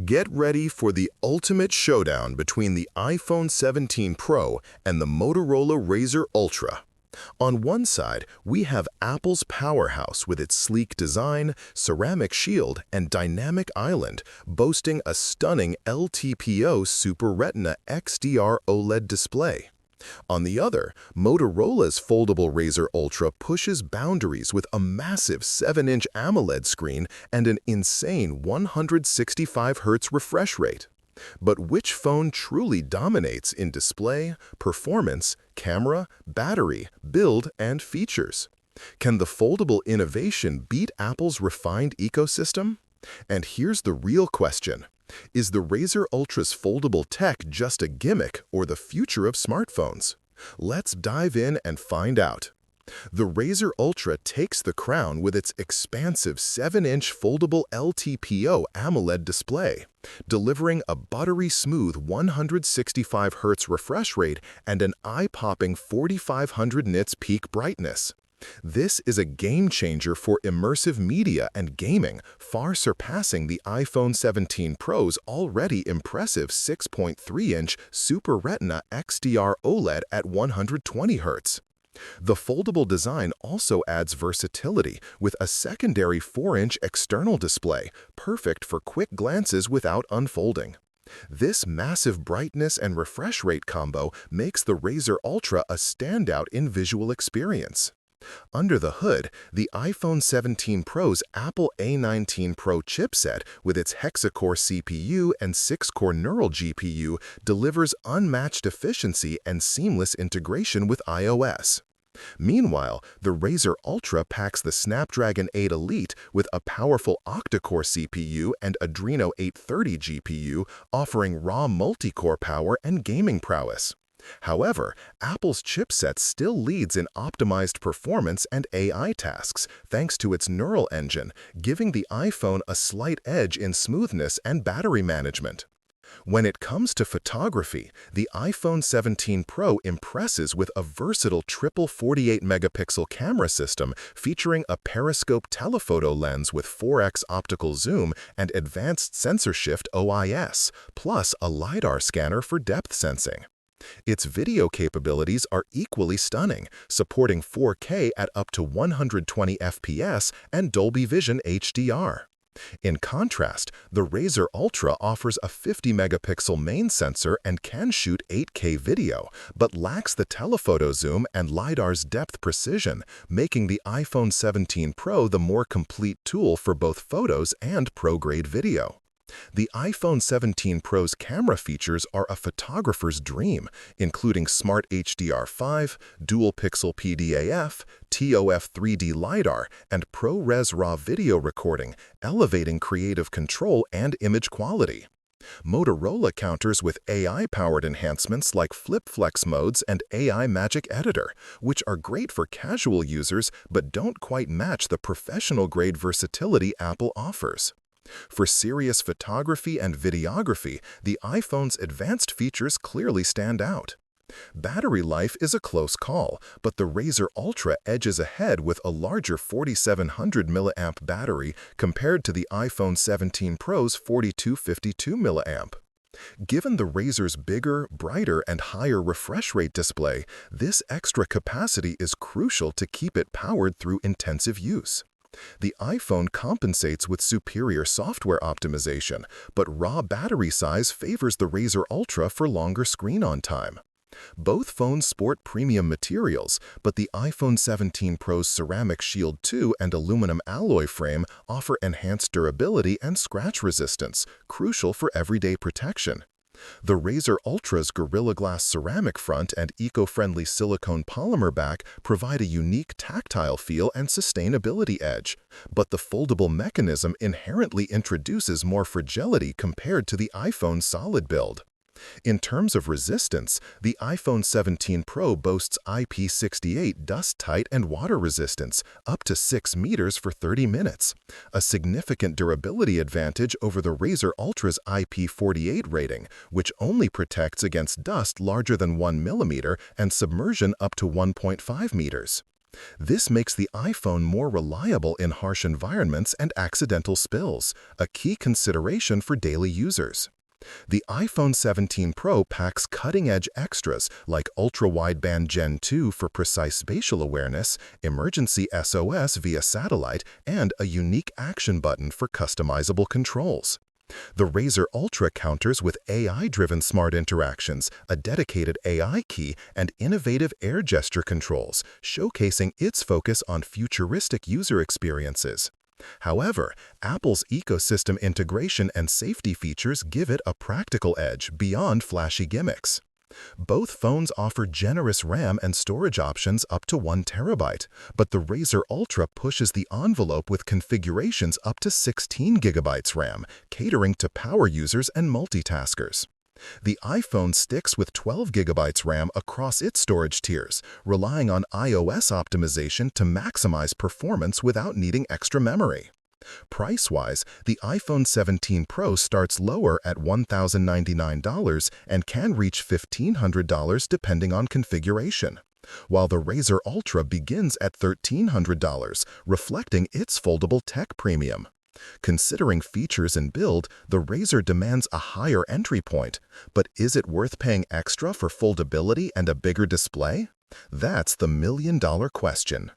Get ready for the ultimate showdown between the iPhone 17 Pro and the Motorola Razr Ultra. On one side, we have Apple's powerhouse with its sleek design, ceramic shield, and dynamic island, boasting a stunning LTPO Super Retina XDR OLED display. On the other, Motorola's foldable Razr Ultra pushes boundaries with a massive 7-inch AMOLED screen and an insane 165 Hz refresh rate. But which phone truly dominates in display, performance, camera, battery, build, and features? Can the foldable innovation beat Apple's refined ecosystem? And here's the real question. Is the Razr Ultra's foldable tech just a gimmick or the future of smartphones? Let's dive in and find out. The Razr Ultra takes the crown with its expansive 7-inch foldable LTPO AMOLED display, delivering a buttery-smooth 165 Hz refresh rate and an eye-popping 4500 nits peak brightness. This is a game-changer for immersive media and gaming, far surpassing the iPhone 17 Pro's already impressive 6.3-inch Super Retina XDR OLED at 120 Hz. The foldable design also adds versatility with a secondary 4-inch external display, perfect for quick glances without unfolding. This massive brightness and refresh rate combo makes the Razr Ultra a standout in visual experience. Under the hood, the iPhone 17 Pro's Apple A19 Pro chipset with its hexa-core CPU and 6-core neural GPU delivers unmatched efficiency and seamless integration with iOS. Meanwhile, the Razr Ultra packs the Snapdragon 8 Elite with a powerful octa-core CPU and Adreno 830 GPU, offering raw multi-core power and gaming prowess. However, Apple's chipset still leads in optimized performance and AI tasks thanks to its neural engine, giving the iPhone a slight edge in smoothness and battery management. When it comes to photography, the iPhone 17 Pro impresses with a versatile triple 48-megapixel camera system featuring a periscope telephoto lens with 4x optical zoom and advanced sensor shift OIS, plus a LiDAR scanner for depth sensing. Its video capabilities are equally stunning, supporting 4K at up to 120 FPS and Dolby Vision HDR. In contrast, the Razr Ultra offers a 50-megapixel main sensor and can shoot 8K video, but lacks the telephoto zoom and LiDAR's depth precision, making the iPhone 17 Pro the more complete tool for both photos and pro-grade video. The iPhone 17 Pro's camera features are a photographer's dream, including Smart HDR5, dual-pixel PDAF, TOF 3D LiDAR, and ProRes RAW video recording, elevating creative control and image quality. Motorola counters with AI-powered enhancements like Flip Flex modes and AI Magic Editor, which are great for casual users but don't quite match the professional-grade versatility Apple offers. For serious photography and videography, the iPhone's advanced features clearly stand out. Battery life is a close call, but the Razr Ultra edges ahead with a larger 4700 mAh battery compared to the iPhone 17 Pro's 4252 mAh. Given the Razr's bigger, brighter, and higher refresh rate display, this extra capacity is crucial to keep it powered through intensive use. The iPhone compensates with superior software optimization, but raw battery size favors the Razr Ultra for longer screen-on time. Both phones sport premium materials, but the iPhone 17 Pro's Ceramic Shield 2 and aluminum alloy frame offer enhanced durability and scratch resistance, crucial for everyday protection. The Razr Ultra's Gorilla Glass ceramic front and eco-friendly silicone polymer back provide a unique tactile feel and sustainability edge, but the foldable mechanism inherently introduces more fragility compared to the iPhone's solid build. In terms of resistance, the iPhone 17 Pro boasts IP68 dust-tight and water resistance, up to 6 meters for 30 minutes, a significant durability advantage over the Razr Ultra's IP48 rating, which only protects against dust larger than 1 millimeter and submersion up to 1.5 meters. This makes the iPhone more reliable in harsh environments and accidental spills, a key consideration for daily users. The iPhone 17 Pro packs cutting-edge extras like ultra-wideband Gen 2 for precise spatial awareness, emergency SOS via satellite, and a unique action button for customizable controls. The Razr Ultra counters with AI-driven smart interactions, a dedicated AI key, and innovative air gesture controls, showcasing its focus on futuristic user experiences. However, Apple's ecosystem integration and safety features give it a practical edge beyond flashy gimmicks. Both phones offer generous RAM and storage options up to 1 terabyte, but the Razr Ultra pushes the envelope with configurations up to 16 gigabytes RAM, catering to power users and multitaskers. The iPhone sticks with 12 gigabytes RAM across its storage tiers, relying on iOS optimization to maximize performance without needing extra memory. Price-wise, the iPhone 17 Pro starts lower at $1,099 and can reach $1,500 depending on configuration, while the Razr Ultra begins at $1,300, reflecting its foldable tech premium. Considering features and build, the Razr demands a higher entry point, but is it worth paying extra for foldability and a bigger display? That's the million-dollar question.